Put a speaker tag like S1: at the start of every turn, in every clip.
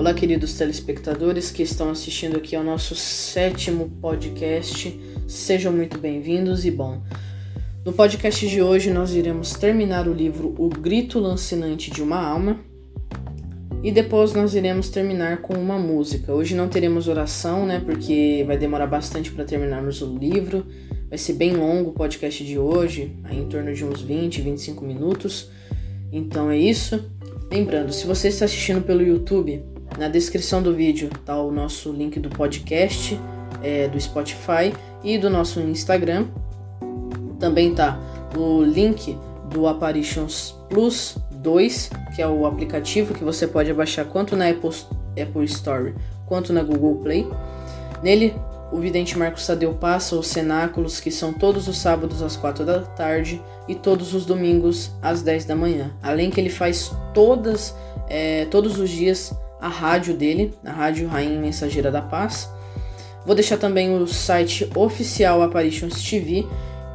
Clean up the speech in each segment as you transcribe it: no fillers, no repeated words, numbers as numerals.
S1: Olá, queridos telespectadores que estão assistindo aqui ao nosso 7º podcast. Sejam muito bem-vindos e bom. No podcast de hoje nós iremos terminar o livro O Grito Lancinante de uma Alma e depois nós iremos terminar com uma música. Hoje não teremos oração, porque vai demorar bastante para terminarmos o livro. Vai ser bem longo o podcast de hoje, em torno de uns 20, 25 minutos. Então é isso. Lembrando, se você está assistindo pelo YouTube, na descrição do vídeo está o nosso link do podcast, do Spotify e do nosso Instagram. Também está o link do Apparitions Plus 2, que é o aplicativo que você pode baixar tanto na Apple Store quanto na Google Play. Nele, o vidente Marcos Tadeu passa os cenáculos, que são todos os sábados às 4 da tarde e todos os domingos às 10 da manhã. Além que ele faz todos os dias a rádio dele, a Rádio Rainha Mensageira da Paz. Vou deixar também o site oficial Apparitions TV,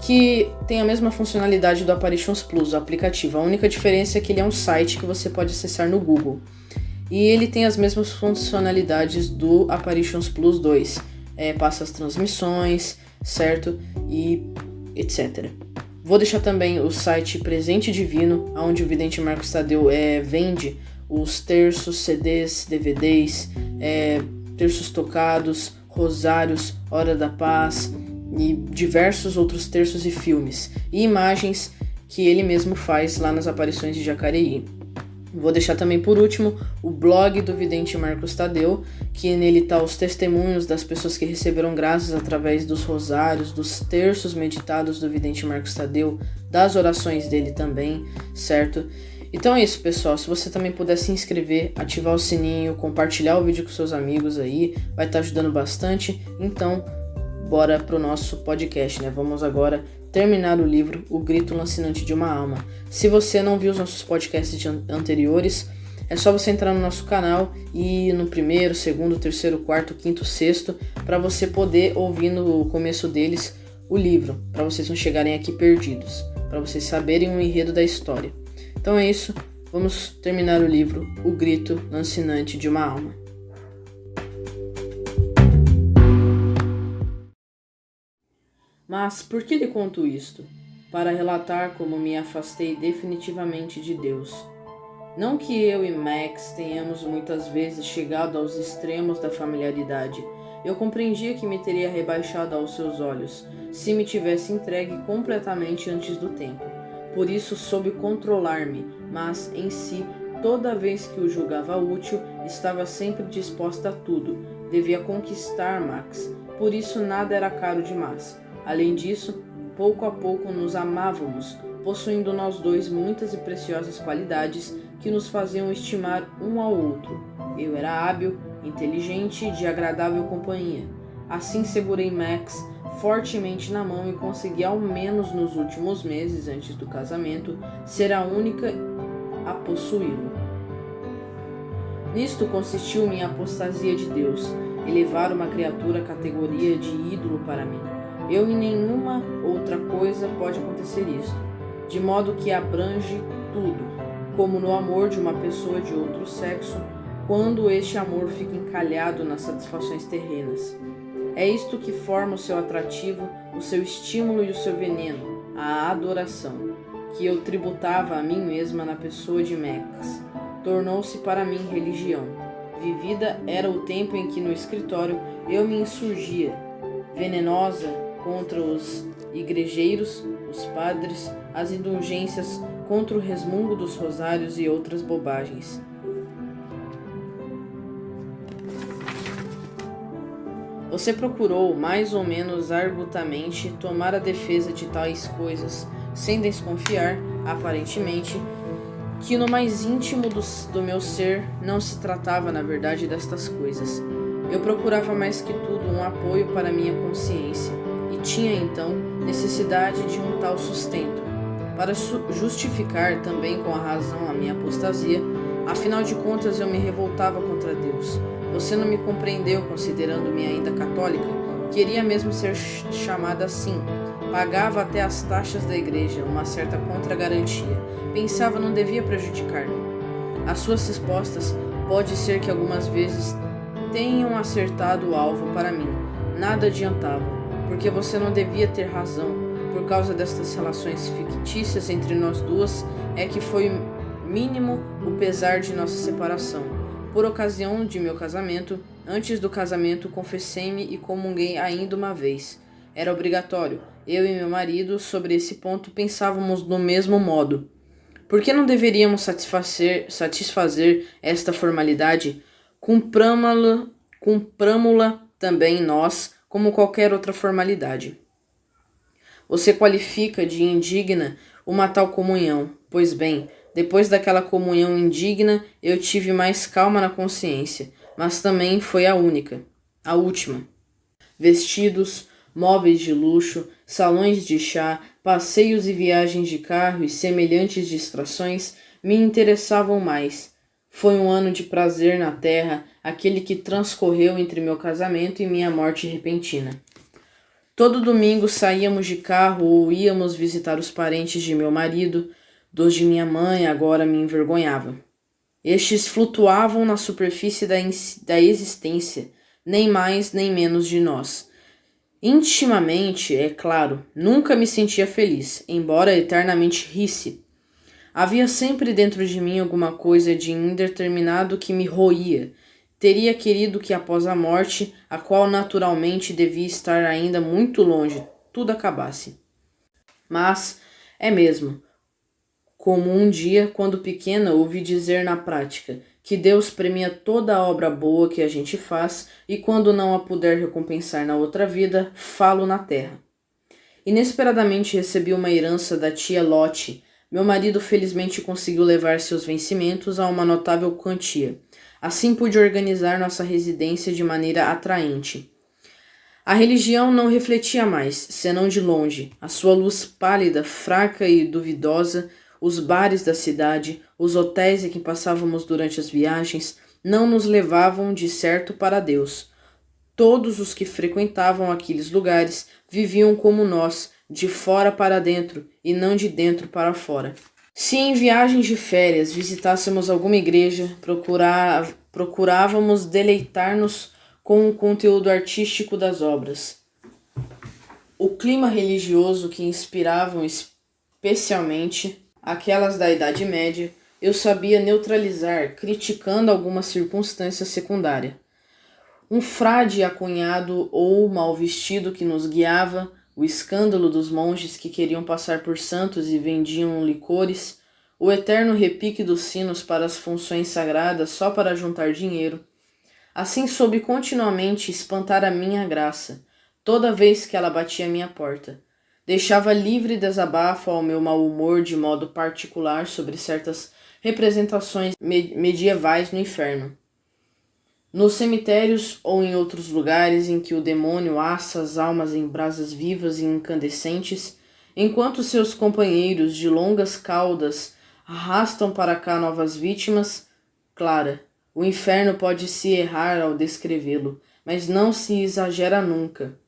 S1: que tem a mesma funcionalidade do Apparitions Plus, o aplicativo. A única diferença é que ele é um site que você pode acessar no Google. E ele tem as mesmas funcionalidades do Apparitions Plus 2. Passa as transmissões, certo? E etc. Vou deixar também o site Presente Divino, onde o vidente Marcos Tadeu vende os terços, CDs, DVDs, terços tocados, rosários, Hora da Paz e diversos outros terços e filmes e imagens que ele mesmo faz lá nas aparições de Jacareí. Vou deixar também por último o blog do vidente Marcos Tadeu, que nele está os testemunhos das pessoas que receberam graças através dos rosários, dos terços meditados do vidente Marcos Tadeu, das orações dele também, certo? Então é isso, pessoal. Se você também puder se inscrever, ativar o sininho, compartilhar o vídeo com seus amigos aí, vai estar ajudando bastante. Então, bora pro nosso podcast, Vamos agora terminar o livro O Grito Lancinante de uma Alma. Se você não viu os nossos podcasts anteriores, é só você entrar no nosso canal e ir no 1º, 2º, 3º, 4º, 5º, 6º, para você poder ouvir no começo deles o livro, para vocês não chegarem aqui perdidos, para vocês saberem o enredo da história. Então é isso, vamos terminar o livro O Grito Lancinante de uma Alma. Mas por que lhe conto isto? Para relatar como me afastei definitivamente de Deus. Não que eu e Max tenhamos muitas vezes chegado aos extremos da familiaridade. Eu compreendia que me teria rebaixado aos seus olhos, se me tivesse entregue completamente antes do tempo. Por isso soube controlar-me, mas em si, toda vez que o julgava útil, estava sempre disposta a tudo. Devia conquistar Max, por isso nada era caro demais. Além disso, pouco a pouco nos amávamos, possuindo nós dois muitas e preciosas qualidades que nos faziam estimar um ao outro. Eu era hábil, inteligente e de agradável companhia. Assim segurei Max fortemente na mão e consegui, ao menos nos últimos meses antes do casamento, ser a única a possuí-lo. Nisto consistiu minha apostasia de Deus, elevar uma criatura à categoria de ídolo para mim. Eu em nenhuma outra coisa pode acontecer isto, de modo que abrange tudo, como no amor de uma pessoa de outro sexo, quando este amor fica encalhado nas satisfações terrenas. É isto que forma o seu atrativo, o seu estímulo e o seu veneno, a adoração, que eu tributava a mim mesma na pessoa de Max. Tornou-se para mim religião. Vivida era o tempo em que no escritório eu me insurgia, venenosa, contra os igrejeiros, os padres, as indulgências, contra o resmungo dos rosários e outras bobagens. Você procurou, mais ou menos argutamente, tomar a defesa de tais coisas, sem desconfiar, aparentemente, que no mais íntimo do meu ser não se tratava, na verdade, destas coisas. Eu procurava mais que tudo um apoio para minha consciência, e tinha então necessidade de um tal sustento, para justificar também com a razão a minha apostasia. Afinal de contas eu me revoltava contra Deus. Você não me compreendeu, considerando-me ainda católica? Queria mesmo ser chamada assim. Pagava até as taxas da igreja, uma certa contragarantia. Pensava não devia prejudicar-me. As suas respostas Pode ser que algumas vezes tenham acertado o alvo para mim. Nada adiantava, porque você não devia ter razão. Por causa destas relações fictícias entre nós duas, é que foi mínimo o pesar de nossa separação. Por ocasião de meu casamento, antes do casamento, confessei-me e comunguei ainda uma vez. Era obrigatório. Eu e meu marido, sobre esse ponto, pensávamos do mesmo modo. Por que não deveríamos satisfazer esta formalidade? Cumpramo-la também nós, como qualquer outra formalidade. Você qualifica de indigna uma tal comunhão. Pois bem, depois daquela comunhão indigna, eu tive mais calma na consciência, mas também foi a última. Vestidos, móveis de luxo, salões de chá, passeios e viagens de carro e semelhantes distrações me interessavam mais. Foi um ano de prazer na terra, aquele que transcorreu entre meu casamento e minha morte repentina. Todo domingo saíamos de carro ou íamos visitar os parentes de meu marido. Dos de minha mãe agora me envergonhava. Estes flutuavam na superfície da existência, nem mais nem menos de nós. Intimamente, é claro, nunca me sentia feliz, embora eternamente risse. Havia sempre dentro de mim alguma coisa de indeterminado que me roía. Teria querido que após a morte, a qual naturalmente devia estar ainda muito longe, tudo acabasse. Mas é mesmo, como um dia, quando pequena, ouvi dizer na prática que Deus premia toda a obra boa que a gente faz e quando não a puder recompensar na outra vida, falo na terra. Inesperadamente recebi uma herança da tia Lotte. Meu marido felizmente conseguiu levar seus vencimentos a uma notável quantia. Assim pude organizar nossa residência de maneira atraente. A religião não refletia mais, senão de longe, a sua luz pálida, fraca e duvidosa. Os bares da cidade, os hotéis em que passávamos durante as viagens, não nos levavam de certo para Deus. Todos os que frequentavam aqueles lugares viviam como nós, de fora para dentro e não de dentro para fora. Se em viagens de férias visitássemos alguma igreja, procurávamos deleitar-nos com o conteúdo artístico das obras. O clima religioso que inspiravam especialmente aquelas da Idade Média, eu sabia neutralizar, criticando alguma circunstância secundária. Um frade acunhado ou mal vestido que nos guiava, o escândalo dos monges que queriam passar por santos e vendiam licores, o eterno repique dos sinos para as funções sagradas só para juntar dinheiro. Assim soube continuamente espantar a minha graça, toda vez que ela batia à minha porta. Deixava livre desabafo ao meu mau humor de modo particular sobre certas representações medievais no inferno. Nos cemitérios ou em outros lugares em que o demônio assa as almas em brasas vivas e incandescentes, enquanto seus companheiros de longas caudas arrastam para cá novas vítimas, Clara, o inferno pode se errar ao descrevê-lo, mas não se exagera nunca.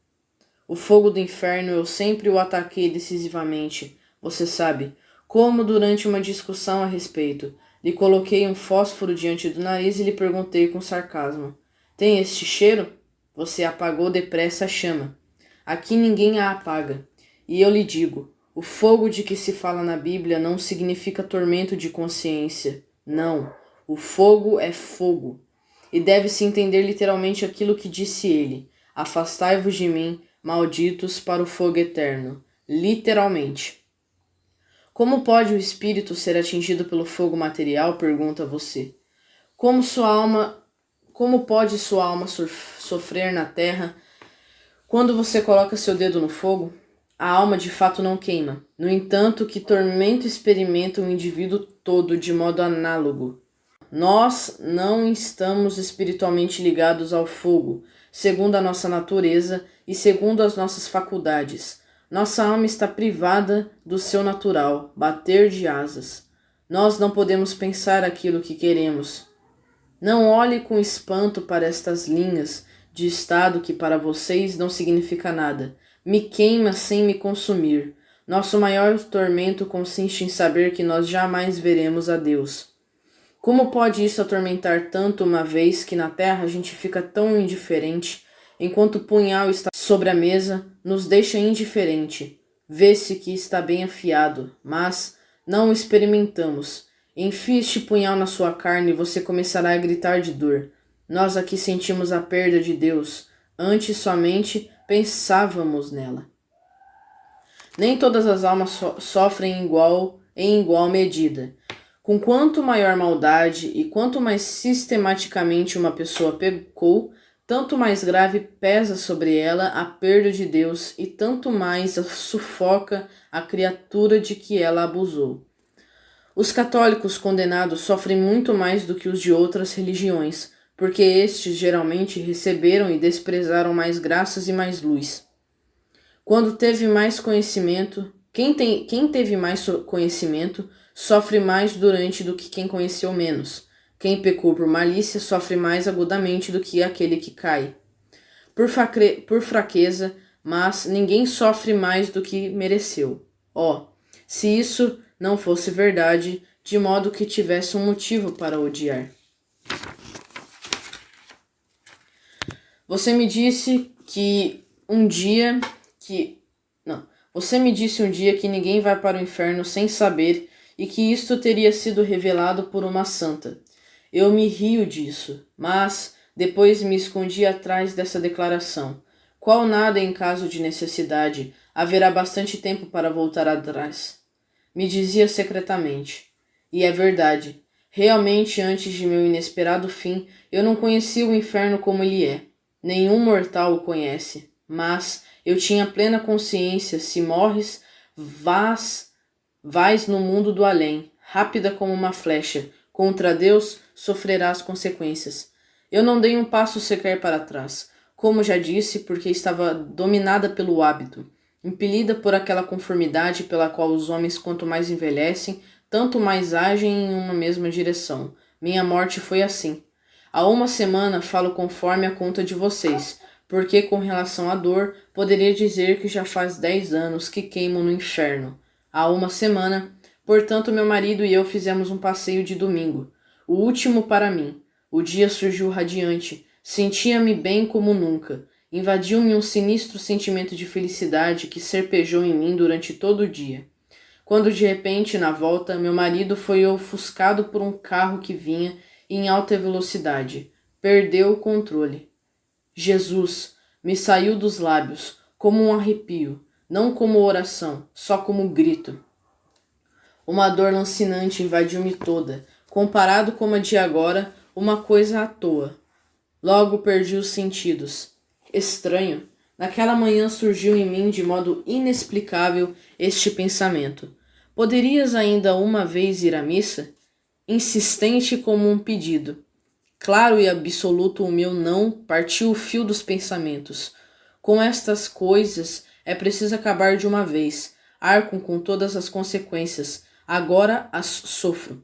S1: O fogo do inferno eu sempre o ataquei decisivamente, você sabe, como durante uma discussão a respeito. Lhe coloquei um fósforo diante do nariz e lhe perguntei com sarcasmo: tem este cheiro? Você apagou depressa a chama. Aqui ninguém a apaga. E eu lhe digo, o fogo de que se fala na Bíblia não significa tormento de consciência. Não, o fogo é fogo. E deve-se entender literalmente aquilo que disse ele: afastai-vos de mim, malditos, para o fogo eterno. Literalmente. Como pode o espírito ser atingido pelo fogo material? Pergunta você. Como pode sua alma sofrer na terra quando você coloca seu dedo no fogo? A alma de fato não queima. No entanto, que tormento experimenta o indivíduo todo de modo análogo. Nós não estamos espiritualmente ligados ao fogo, segundo a nossa natureza e segundo as nossas faculdades. Nossa alma está privada do seu natural, bater de asas. Nós não podemos pensar aquilo que queremos. Não olhe com espanto para estas linhas de estado que para vocês não significa nada. Me queima sem me consumir. Nosso maior tormento consiste em saber que nós jamais veremos a Deus. Como pode isso atormentar tanto, uma vez que na terra a gente fica tão indiferente, enquanto o punhal está sobre a mesa, nos deixa indiferente. Vê-se que está bem afiado, mas não o experimentamos. Enfie este punhal na sua carne e você começará a gritar de dor. Nós aqui sentimos a perda de Deus, antes somente pensávamos nela. Nem todas as almas sofrem em igual medida. Com quanto maior maldade e quanto mais sistematicamente uma pessoa pecou, tanto mais grave pesa sobre ela a perda de Deus e tanto mais sufoca a criatura de que ela abusou. Os católicos condenados sofrem muito mais do que os de outras religiões, porque estes geralmente receberam e desprezaram mais graças e mais luz. Quando teve mais conhecimento, quem teve mais conhecimento sofre mais durante do que quem conheceu menos. Quem pecou por malícia sofre mais agudamente do que aquele que cai por fraqueza, mas ninguém sofre mais do que mereceu. Se isso não fosse verdade, de modo que tivesse um motivo para odiar. Você me disse um dia que ninguém vai para o inferno sem saber e que isto teria sido revelado por uma santa. Eu me rio disso, mas depois me escondi atrás dessa declaração. Qual nada em caso de necessidade, haverá bastante tempo para voltar atrás. Me dizia secretamente. E é verdade. Realmente, antes de meu inesperado fim, eu não conhecia o inferno como ele é. Nenhum mortal o conhece. Mas eu tinha plena consciência, se morres, vais no mundo do além, rápida como uma flecha. Contra Deus, sofrerás consequências. Eu não dei um passo sequer para trás. Como já disse, porque estava dominada pelo hábito, impelida por aquela conformidade pela qual os homens, quanto mais envelhecem, tanto mais agem em uma mesma direção. Minha morte foi assim. Há uma semana falo conforme a conta de vocês, porque com relação à dor, poderia dizer que já faz 10 anos que queimo no inferno. Há uma semana, portanto, meu marido e eu fizemos um passeio de domingo, o último para mim. O dia surgiu radiante, sentia-me bem como nunca. Invadiu-me um sinistro sentimento de felicidade que serpejou em mim durante todo o dia. Quando de repente, na volta, meu marido foi ofuscado por um carro que vinha em alta velocidade. Perdeu o controle. Jesus me saiu dos lábios, como um arrepio, não como oração, só como grito. Uma dor lancinante invadiu-me toda, comparado com a de agora, uma coisa à toa. Logo perdi os sentidos. Estranho, naquela manhã surgiu em mim de modo inexplicável este pensamento. Poderias ainda uma vez ir à missa? Insistente como um pedido. Claro e absoluto o meu não partiu o fio dos pensamentos. Com estas coisas é preciso acabar de uma vez. Arco com todas as consequências. Agora as sofro.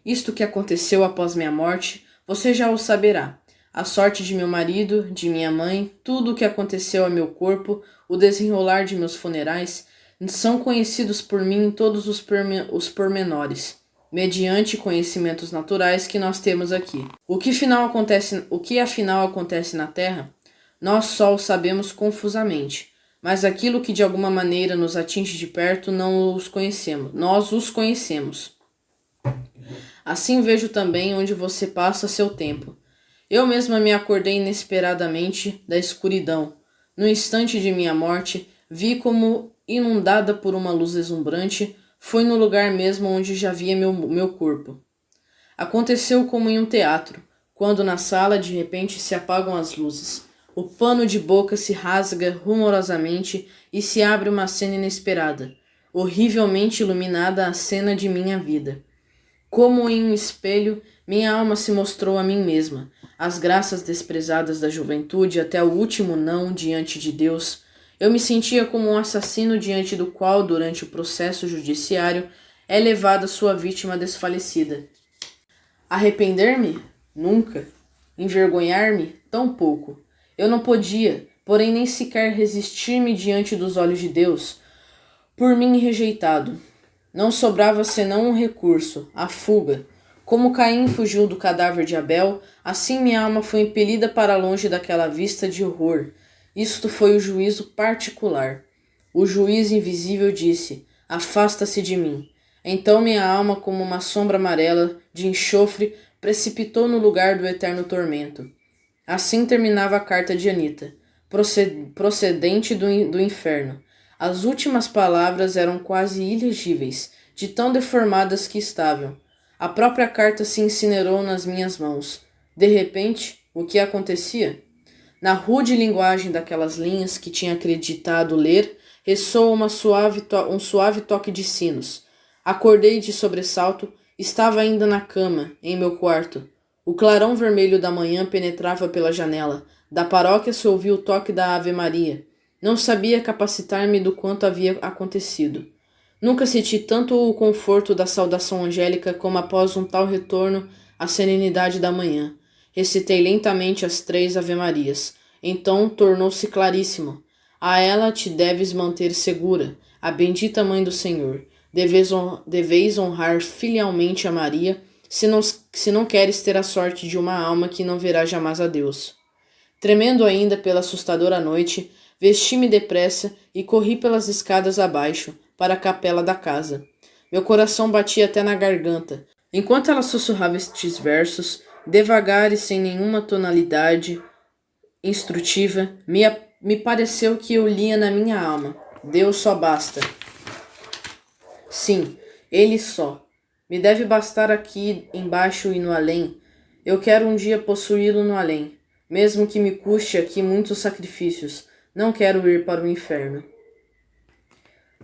S1: Isto que aconteceu após minha morte, você já o saberá. A sorte de meu marido, de minha mãe, tudo o que aconteceu a meu corpo, o desenrolar de meus funerais, são conhecidos por mim em todos os pormenores, mediante conhecimentos naturais que nós temos aqui. O que afinal acontece na Terra, nós só o sabemos confusamente, mas aquilo que de alguma maneira nos atinge de perto não os conhecemos, nós os conhecemos. Assim vejo também onde você passa seu tempo. Eu mesma me acordei inesperadamente da escuridão. No instante de minha morte, vi como, inundada por uma luz deslumbrante, foi no lugar mesmo onde já via meu corpo. Aconteceu como em um teatro, quando na sala de repente se apagam as luzes. O pano de boca se rasga rumorosamente e se abre uma cena inesperada, horrivelmente iluminada a cena de minha vida. Como em um espelho, minha alma se mostrou a mim mesma. As graças desprezadas da juventude até o último não diante de Deus. Eu me sentia como um assassino diante do qual, durante o processo judiciário, é levada sua vítima desfalecida. Arrepender-me? Nunca. Envergonhar-me? Tampouco. Eu não podia, porém nem sequer resistir-me diante dos olhos de Deus, por mim rejeitado. Não sobrava senão um recurso, a fuga. Como Caim fugiu do cadáver de Abel, assim minha alma foi impelida para longe daquela vista de horror. Isto foi o juízo particular. O juiz invisível disse: afasta-se de mim. Então minha alma, como uma sombra amarela de enxofre, precipitou no lugar do eterno tormento. Assim terminava a carta de Anita, procedente do inferno. As últimas palavras eram quase ilegíveis, de tão deformadas que estavam. A própria carta se incinerou nas minhas mãos. De repente, o que acontecia? Na rude linguagem daquelas linhas que tinha acreditado ler, ressoou um suave toque de sinos. Acordei de sobressalto, estava ainda na cama, em meu quarto. O clarão vermelho da manhã penetrava pela janela. Da paróquia se ouvia o toque da Ave Maria. Não sabia capacitar-me do quanto havia acontecido. Nunca senti tanto o conforto da saudação angélica como após um tal retorno à serenidade da manhã. Recitei lentamente as 3 Ave-Marias. Então tornou-se claríssimo. A ela te deves manter segura, a bendita Mãe do Senhor. Deveis honrar filialmente a Maria, se não queres ter a sorte de uma alma que não verá jamais a Deus. Tremendo ainda pela assustadora noite, vesti-me depressa e corri pelas escadas abaixo, para a capela da casa. Meu coração batia até na garganta. Enquanto ela sussurrava estes versos, devagar e sem nenhuma tonalidade instrutiva, me pareceu que eu lia na minha alma: Deus só basta. Sim, Ele só. Me deve bastar aqui embaixo e no além. Eu quero um dia possuí-lo no além, mesmo que me custe aqui muitos sacrifícios. Não quero ir para o inferno.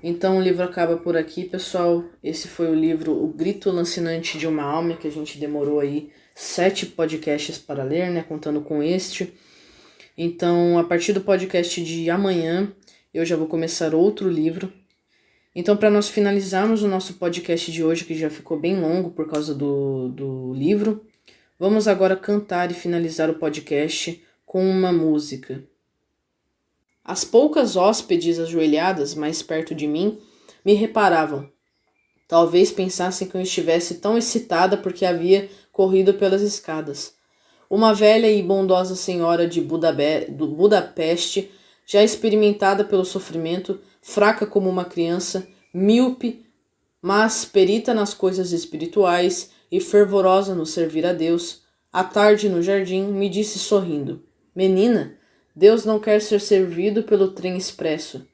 S1: Então o livro acaba por aqui, pessoal. Esse foi o livro O Grito Lancinante de uma Alma, que a gente demorou aí 7 podcasts para ler, né, contando com este. Então, a partir do podcast de amanhã, eu já vou começar outro livro. Então, para nós finalizarmos o nosso podcast de hoje, que já ficou bem longo por causa do livro, vamos agora cantar e finalizar o podcast com uma música. As poucas hóspedes ajoelhadas mais perto de mim me reparavam. Talvez pensassem que eu estivesse tão excitada porque havia corrido pelas escadas. Uma velha e bondosa senhora de Budapeste, já experimentada pelo sofrimento, fraca como uma criança, míope, mas perita nas coisas espirituais e fervorosa no servir a Deus, à tarde no jardim me disse sorrindo: menina, Deus não quer ser servido pelo trem expresso.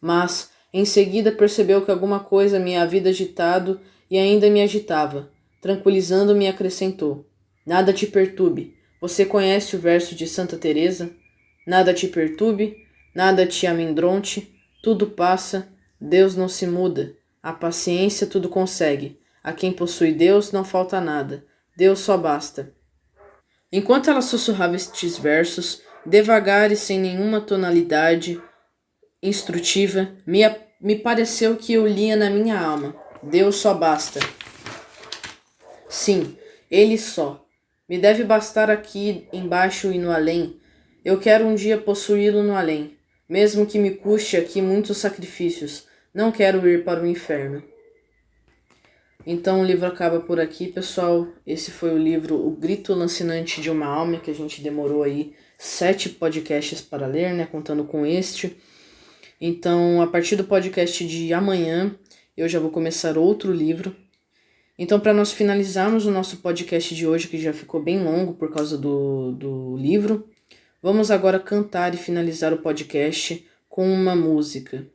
S1: Mas, em seguida, percebeu que alguma coisa me havia agitado e ainda me agitava. Tranquilizando-me, acrescentou: nada te perturbe. Você conhece o verso de Santa Teresa? Nada te perturbe, nada te amedronte, tudo passa, Deus não se muda. A paciência tudo consegue. A quem possui Deus não falta nada. Deus só basta. Enquanto ela sussurrava estes versos, devagar e sem nenhuma tonalidade instrutiva, me pareceu que eu lia na minha alma: Deus só basta. Sim, Ele só. Me deve bastar aqui embaixo e no além. Eu quero um dia possuí-lo no além, mesmo que me custe aqui muitos sacrifícios. Não quero ir para o inferno. Então o livro acaba por aqui, pessoal. Esse foi o livro O Grito Lancinante de uma Alma, que a gente demorou aí 7 podcasts para ler, né, contando com este. Então, a partir do podcast de amanhã, eu já vou começar outro livro. Então, para nós finalizarmos o nosso podcast de hoje, que já ficou bem longo por causa do livro, vamos agora cantar e finalizar o podcast com uma música.